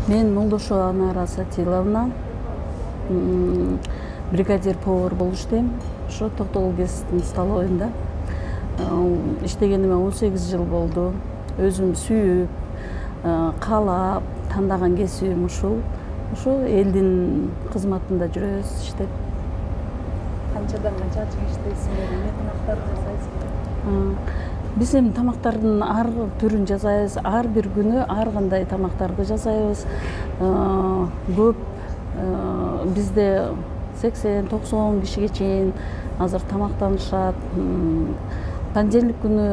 Мен Молдошова Анара Сатиловна, бригадир повар болуп иштейм. Ошо Токтогул ГЭСтин столовыйында. Иштегениме 18 жыл болду. Өзүм сүйүп, каалап, тандаган кесибим ушул. Ошо элдин кызматында жүрөбүз, иштеп. Канчадан канчага иштейсиңер? Эмне тамактарды жасайсыңар? Биз эми тамактардын ар түрүн жасайбыз. Ар бир күнү ар кандай тамактарды жасайбыз. Көп бизде 80-90 кишиге чейин азыр тамактанышат. Понедельник күнү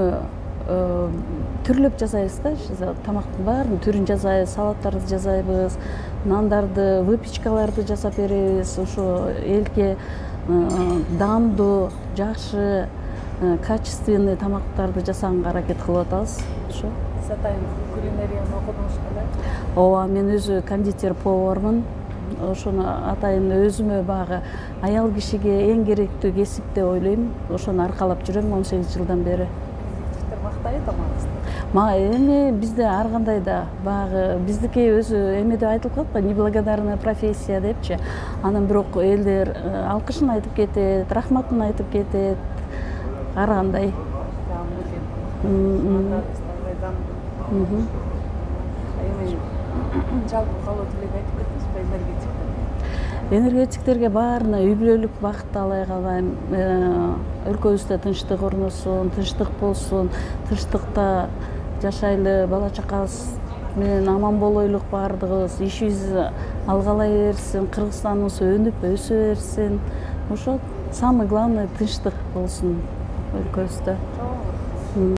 түрлөп жасайбыз да, тамактын баарын түрүн жасайбыз, салаттарды жасайбыз, нандарды, выпечкаларды жасап беребиз. Ошо элге даамдуу, жакшы, качественный тамактарды жасаганга аракет кылып атабыз. Ошо. Сиз атайын кулинарияны окудуңуз кандай? Ооба, мен өзү кондитер повармын. Ошону атайын өзүмө багы аял кишиге эң керектүү кесип деп ойлойм. Ошону аркалап жүрөм 18 жылдан бери. Сиздер мактайт тамагыңызды? Эми бизде ар кандай да багы биздики өзү эмеде айтылып калат го, неблагодарная профессия депчи. Анан бирок элдер алкышын айтып кетет, рахматын айтып кетет. Ар кандай. Эми жалпы каалоо тилек айтып кеттиңизби энергетиктерге? Энергетиктерге баарына үй бүлөлүк бакыт таалай калайм. Өлкөбүздө тынчтык орношсун, тынчтык болсун, тынчтыкта жашайлы, бала чакабыз менен аман болойлук баардыгыбыз, ишибиз алгалай берсин, Кыргызстаныбыз өнүп өсө берсин. Ошо самый главный тынчтык болсун өлкөбүздө.